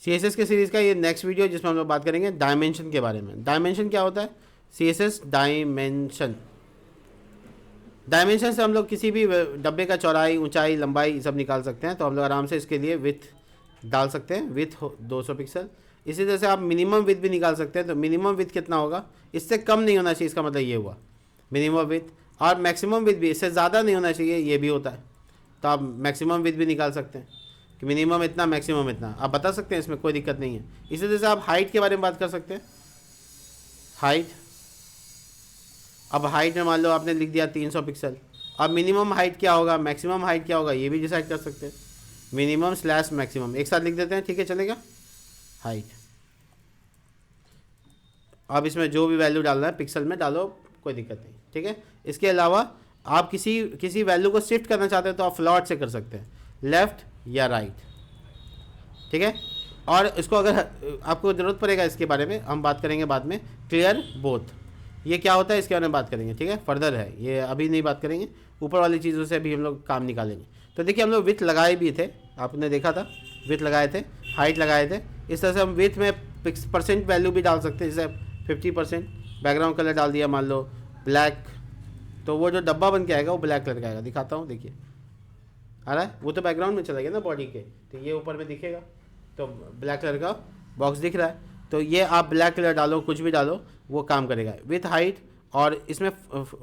CSS के series का ये नेक्स्ट वीडियो जिसमें हम लोग बात करेंगे डायमेंशन के बारे में। डायमेंशन क्या होता है? CSS डायमेंशन, डायमेंशन से हम लोग किसी भी डब्बे का चौड़ाई, ऊंचाई, लंबाई सब निकाल सकते हैं। तो हम लोग आराम से इसके लिए विथ डाल सकते हैं, विथ 200 पिक्सल। इसी तरह से आप मिनिमम विथ भी निकाल सकते हैं। तो मिनिमम विथ कितना होगा? इससे कम नहीं होना चाहिए, इसका मतलब ये हुआ मिनिमम विथ। और मैक्सिमम विथ भी इससे ज़्यादा नहीं होना चाहिए, ये भी होता है। तो आप मैक्सिमम विथ भी निकाल सकते हैं कि मिनिमम इतना, मैक्सिमम इतना, आप बता सकते हैं, इसमें कोई दिक्कत नहीं है। इसी तरह से आप हाइट के बारे में बात कर सकते हैं। हाइट, अब हाइट में मान लो आपने लिख दिया 300 पिक्सल। अब मिनिमम हाइट क्या होगा, मैक्सिमम हाइट क्या होगा, ये भी डिसाइड कर सकते हैं। मिनिमम स्लैश मैक्सिमम एक साथ लिख देते हैं, ठीक है, चलेगा। हाइट, अब इसमें जो भी वैल्यू डालना है पिक्सल में डालो, कोई दिक्कत नहीं, ठीक है। इसके अलावा आप किसी वैल्यू को शिफ्ट करना चाहते हैं तो आप फ्लॉट से कर सकते हैं, लेफ़्ट या राइट, ठीक है। और इसको अगर आपको ज़रूरत पड़ेगा इसके बारे में हम बात करेंगे बाद में, क्लियर बोथ, ये क्या होता है इसके बारे में बात करेंगे, ठीक है। फर्दर है ये, अभी नहीं बात करेंगे, ऊपर वाली चीज़ों से भी हम लोग काम निकालेंगे। तो देखिए हम लोग विथ लगाए भी थे, आपने देखा था, विथ लगाए थे, हाइट लगाए थे। इस तरह से हम विथ में परसेंट वैल्यू भी डाल सकते हैं, जैसे 50%। बैकग्राउंड कलर डाल दिया मान लो ब्लैक, तो वो जो डब्बा बन के आएगा वो ब्लैक कलर का आएगा। दिखाता हूँ, देखिए आ रहा है, वो तो बैकग्राउंड में चला गया ना बॉडी के, तो ये ऊपर में दिखेगा, तो ब्लैक कलर का बॉक्स दिख रहा है। तो ये आप ब्लैक कलर डालो, कुछ भी डालो, वो काम करेगा विथ हाइट। और इसमें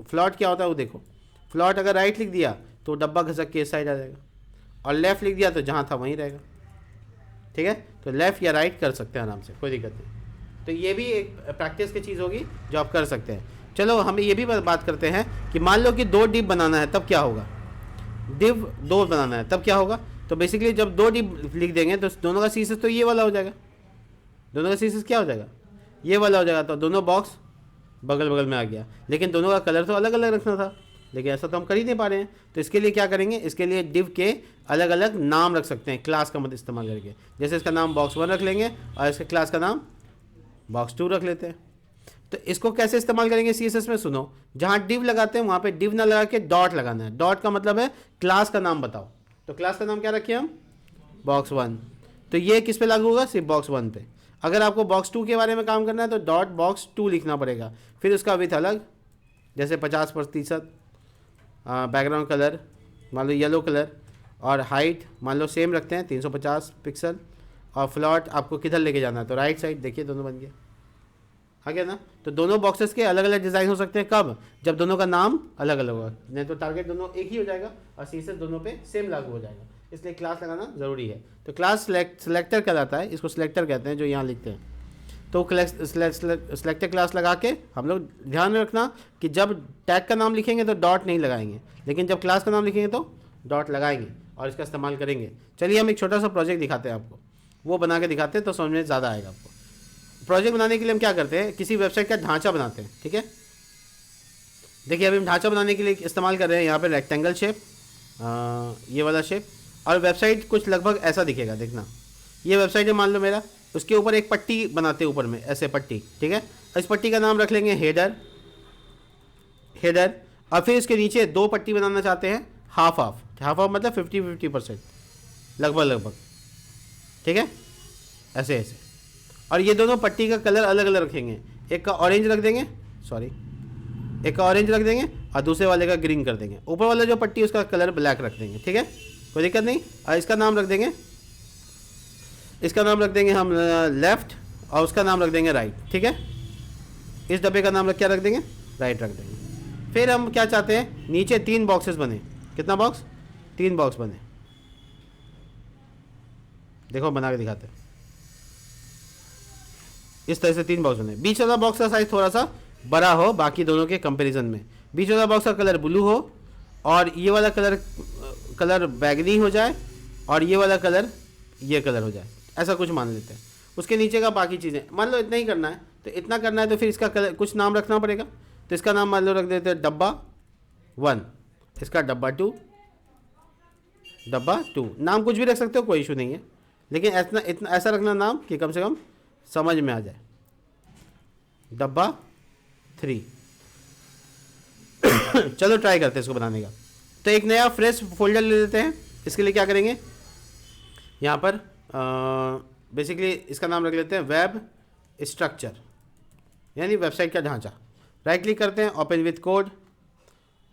फ्लॉट क्या होता है वो देखो, फ्लॉट अगर राइट लिख दिया तो डब्बा घसक के इस साइड आ जाएगा, और लेफ़्ट लिख दिया तो जहाँ था वहीं रहेगा, ठीक है। तो लेफ़्ट या राइट कर सकते हैं आराम से, कोई दिक्कत नहीं। तो ये भी एक प्रैक्टिस की चीज़ होगी जो आप कर सकते हैं। चलो हम ये भी बात करते हैं कि मान लो कि 2 डिव बनाना है, तब क्या होगा? डिव 2 बनाना है तब क्या होगा? तो बेसिकली जब 2 डिव लिख देंगे तो दोनों का सीसेस तो ये वाला हो जाएगा, दोनों का सीसेस क्या हो जाएगा? ये वाला हो जाएगा। तो दोनों बॉक्स बगल बगल में आ गया, लेकिन दोनों का कलर तो अलग अलग रखना था, लेकिन ऐसा तो हम कर ही नहीं पा रहे हैं। तो इसके लिए क्या करेंगे, इसके लिए डिव के अलग अलग नाम रख सकते हैं, क्लास का मत इस्तेमाल करके। जैसे इसका नाम box1 रख लेंगे और इसके क्लास का नाम box2 रख लेते हैं। तो इसको कैसे इस्तेमाल करेंगे CSS में, सुनो, जहाँ डिव लगाते हैं वहाँ पे डिव ना लगा के डॉट लगाना है। डॉट का मतलब है क्लास का नाम बताओ, तो क्लास का नाम क्या रखिए हम, box1। तो ये किस पे लागू होगा, सिर्फ box1 पे। अगर आपको box2 के बारे में काम करना है तो डॉट box2 लिखना पड़ेगा, फिर उसका विथ अलग, जैसे 50%, बैकग्राउंड कलर मान लो येलो कलर, और हाइट मान लो सेम रखते हैं 350 पिक्सल, और फ्लॉट आपको किधर लेके जाना है तो राइट साइड। देखिए दोनों बन गए, आ गया ना। तो दोनों बॉक्सेस के अलग अलग डिज़ाइन हो सकते हैं, कब? जब दोनों का नाम अलग अलग होगा, नहीं तो टारगेट दोनों एक ही हो जाएगा और CSS दोनों पे सेम लागू हो जाएगा। इसलिए क्लास लगाना ज़रूरी है। तो क्लास सेलेक्टर कहलाता है, इसको सिलेक्टर कहते हैं जो यहाँ लिखते हैं। तो सेलेक्टर क्लास लगा के हम लोग ध्यान में रखना कि जब टैग का नाम लिखेंगे तो डॉट नहीं लगाएंगे, लेकिन जब क्लास का नाम लिखेंगे तो डॉट लगाएंगे और इसका इस्तेमाल करेंगे। चलिए हम एक छोटा सा प्रोजेक्ट दिखाते हैं आपको, वो बना के दिखाते हैं तो समझ में ज़्यादा आएगा आपको। प्रोजेक्ट बनाने के लिए हम क्या करते हैं, किसी वेबसाइट का ढांचा बनाते हैं, ठीक है। देखिए अभी हम ढांचा बनाने के लिए इस्तेमाल कर रहे हैं यहाँ पे रेक्टेंगल शेप, ये वाला शेप, और वेबसाइट कुछ लगभग ऐसा दिखेगा। देखना ये वेबसाइट है मान लो मेरा, उसके ऊपर एक पट्टी बनाते हैं ऊपर में, ऐसे पट्टी, ठीक है। इस पट्टी का नाम रख लेंगे हेडर, और फिर इसके नीचे 2 पट्टी बनाना चाहते हैं हाफ मतलब 50-50% लगभग, ठीक है, ऐसे। और ये दोनों पट्टी का कलर अलग अलग रखेंगे, एक का ऑरेंज रख देंगे, और दूसरे वाले का ग्रीन कर देंगे। ऊपर वाला जो पट्टी उसका कलर ब्लैक रख देंगे, ठीक है, कोई दिक्कत नहीं। और इसका नाम रख देंगे हम लेफ़्ट, और उसका नाम रख देंगे राइट, ठीक है। इस डब्बे का नाम क्या रख देंगे, राइट रख देंगे। फिर हम क्या चाहते हैं, नीचे 3 बॉक्सेस बने, कितना बॉक्स, 3 बॉक्स बने। देखो बना के दिखाते हैं, इस तरह से 3 बॉक्स बने। बीच वाला बॉक्स का साइज थोड़ा सा बड़ा हो बाकी दोनों के कंपैरिजन में, बीच वाला बॉक्स का कलर ब्लू हो, और ये वाला कलर बैगनी हो जाए, और ये वाला कलर ये कलर हो जाए, ऐसा कुछ मान लेते हैं। उसके नीचे का बाकी चीज़ें मान लो इतना ही करना है, तो इतना करना है तो फिर इसका कलर कुछ नाम रखना पड़ेगा। तो इसका नाम मान लो रख देते हैं डब्बा 1, इसका डब्बा 2, नाम कुछ भी रख सकते हो, कोई इशू नहीं है, लेकिन ऐसा रखना नाम कि कम से कम समझ में आ जाए। डब्बा 3 चलो ट्राई करते हैं इसको बनाने का। तो एक नया फ्रेश फोल्डर ले लेते हैं। इसके लिए क्या करेंगे, यहाँ पर बेसिकली इसका नाम रख लेते हैं वेब स्ट्रक्चर, यानी वेबसाइट का ढांचा। राइट क्लिक करते हैं, ओपन विथ कोड,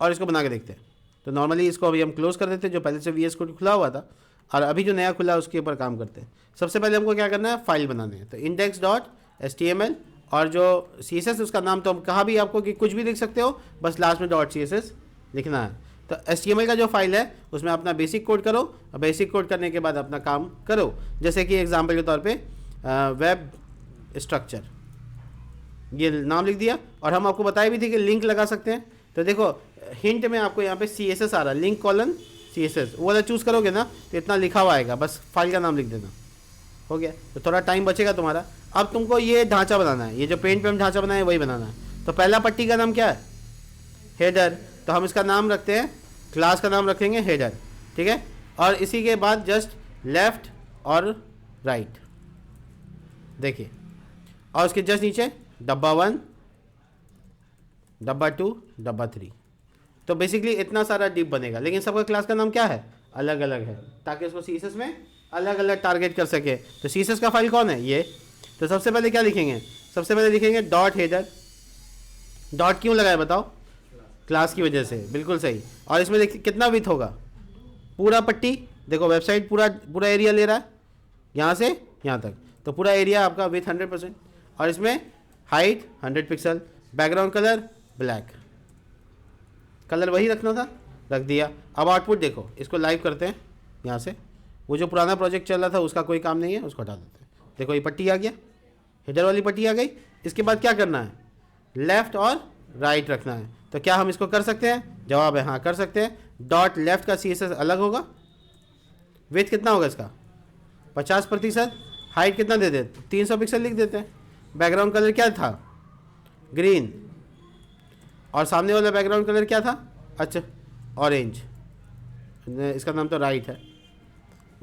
और इसको बना के देखते हैं। तो नॉर्मली इसको अभी हम क्लोज कर देते हैं, जो पहले से VS कोड खुला हुआ था, और अभी जो नया खुला है उसके ऊपर काम करते हैं। सबसे पहले हमको क्या करना है, फाइल बनाने हैं। तो index.html, और जो CSS उसका नाम तो हम कहा भी आपको कि कुछ भी लिख सकते हो, बस लास्ट में .css लिखना है। तो HTML का जो फाइल है उसमें अपना बेसिक कोड करो, और बेसिक कोड करने के बाद अपना काम करो। जैसे कि एग्जांपल के तौर पे वेब स्ट्रक्चर, ये नाम लिख दिया, और हम आपको बताए भी थे कि लिंक लगा सकते हैं। तो देखो हिंट में आपको यहाँ पे CSS आ रहा है, लिंक कॉलन CSS, वो वाला चूज़ करोगे ना तो इतना लिखा हुआ आएगा, बस फाइल का नाम लिख देना, हो गया। तो थोड़ा टाइम बचेगा तुम्हारा। अब तुमको ये ढांचा बनाना है, ये जो पेंट पे हम ढांचा बनाए वही बनाना है। तो पहला पट्टी का नाम क्या है, हेडर। तो हम इसका नाम रखते हैं, क्लास का नाम रखेंगे हेडर, ठीक है। और इसी के बाद जस्ट लेफ्ट और राइट, देखिए, और उसके जस्ट नीचे डब्बा 1, डब्बा 2, डब्बा 3। तो बेसिकली इतना सारा डिप बनेगा, लेकिन सबका क्लास का नाम क्या है, अलग अलग है, ताकि उसको CSS में अलग अलग टारगेट कर सके। तो CSS का फाइल कौन है, ये। तो सबसे पहले क्या लिखेंगे, सबसे पहले लिखेंगे डॉट हेडर। डॉट क्यों लगाया बताओ, क्लास की वजह से, बिल्कुल सही। और इसमें कितना विथ होगा, पूरा पट्टी, देखो वेबसाइट पूरा एरिया ले रहा है, यहाँ से यहाँ तक, तो पूरा एरिया आपका विथ 100%। और इसमें height 100 pixel, background colour black, colour वही रखना था, रख दिया। अब आउटपुट देखो, इसको लाइव करते हैं यहाँ से। वो जो पुराना प्रोजेक्ट चल रहा था उसका कोई काम नहीं है, उसको हटा देते हैं। देखो ये पट्टी आ गया, हेडर वाली पट्टी आ गई। इसके बाद क्या करना है, लेफ़्ट और राइट रखना है। तो क्या हम इसको कर सकते हैं, जवाब है हाँ, कर सकते हैं। डॉट लेफ्ट का CSS अलग होगा, विथ कितना होगा इसका 50%, हाइट कितना दे देते 300 पिक्सल लिख देते हैं। बैकग्राउंड कलर क्या था, ग्रीन, और सामने वाला बैकग्राउंड कलर क्या था, अच्छा ऑरेंज, इसका नाम तो राइट है।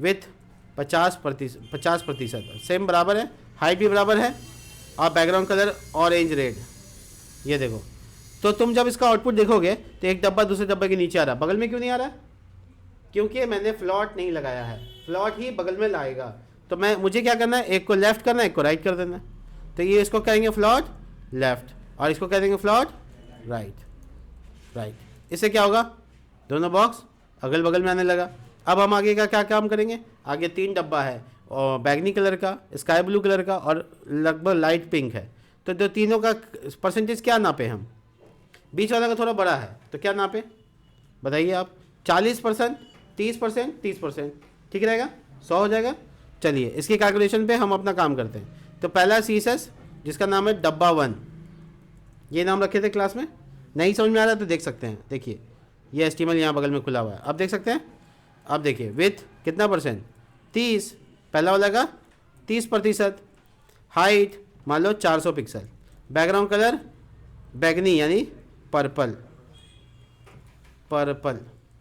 विथ 50% सेम बराबर है, हाइट भी बराबर है, और बैकग्राउंड कलर ऑरेंज रेड, ये देखो। तो तुम जब इसका आउटपुट देखोगे तो एक डब्बा दूसरे डब्बे के नीचे आ रहा है, बगल में क्यों नहीं आ रहा है, क्योंकि मैंने फ्लॉट नहीं लगाया है, फ्लॉट ही बगल में लाएगा। तो मुझे क्या करना है, एक को लेफ्ट करना है, एक को राइट कर देना है। तो ये इसको कहेंगे फ्लॉट लेफ्ट, और इसको कह देंगे फ्लॉट राइट। इससे क्या होगा, दोनों बॉक्स अगल बगल में आने लगा। अब हम आगे का क्या काम करेंगे, आगे 3 डब्बा है, और बैगनी कलर का, स्काई ब्लू कलर का, और लगभग लाइट पिंक है। तो जो तीनों का परसेंटेज क्या नापे हम, बीच वाला का थोड़ा बड़ा है, तो क्या नापे बताइए आप, 40%, 30%, 30%, ठीक रहेगा, 100 हो जाएगा। चलिए इसकी कैलकुलेशन पे हम अपना काम करते हैं। तो पहला CSS जिसका नाम है डब्बा 1, ये नाम रखे थे क्लास में, नहीं समझ में आ रहा तो देख सकते हैं, देखिए ये HTML यहाँ बगल में खुला हुआ है, अब देख सकते हैं। अब देखिए विथ कितना %, 30, पहला वाला का 30%, हाइट मान लो 400 पिक्सल, बैकग्राउंड कलर बैगनी यानी पर्पल,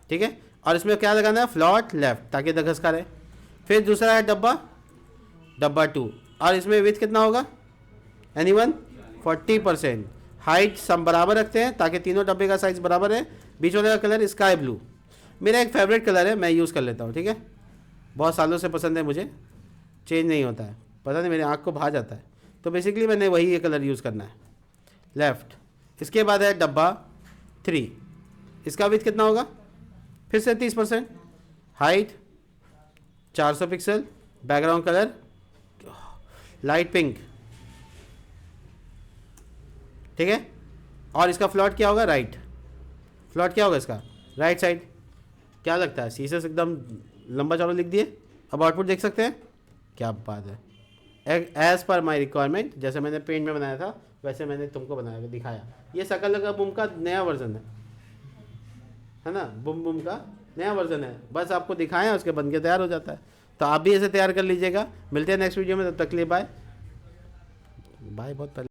ठीक है। और इसमें क्या लगाना है, फ्लॉट लेफ्ट, ताकि दघस का रहे। फिर दूसरा है डब्बा 2, और इसमें विथ कितना होगा, एनीवन 40%, हाइट सब बराबर रखते हैं ताकि तीनों डब्बे का साइज़ बराबर है। बीच वाले का कलर स्काई ब्लू, मेरा एक फेवरेट कलर है, मैं यूज़ कर लेता हूँ, ठीक है, बहुत सालों से पसंद है मुझे, चेंज नहीं होता है, पता नहीं मेरी आँख को भा जाता है। तो बेसिकली मैंने वही ये कलर यूज़ करना है, लेफ़्ट। इसके बाद है डब्बा 3, इसका विथ कितना होगा, फिर से 30%, height 400 pixel, background colour light pink, ठीक है। और इसका फ्लॉट क्या होगा, राइट, फ्लॉट क्या होगा इसका, राइट साइड। क्या लगता है, CSS एकदम लंबा चौड़ा लिख दिए। अब आउटपुट देख सकते हैं, क्या बात है, एज पर माई रिक्वायरमेंट, जैसे मैंने पेंट में बनाया था वैसे मैंने तुमको बना के दिखाया। ये सकल का बुम का नया वर्जन है ना, बुम का नया वर्जन है, बस आपको दिखाएं उसके बन के तैयार हो जाता है। तो आप भी ऐसे तैयार कर लीजिएगा। मिलते हैं नेक्स्ट वीडियो में, तब तक के लिए बाय। बहुत पहले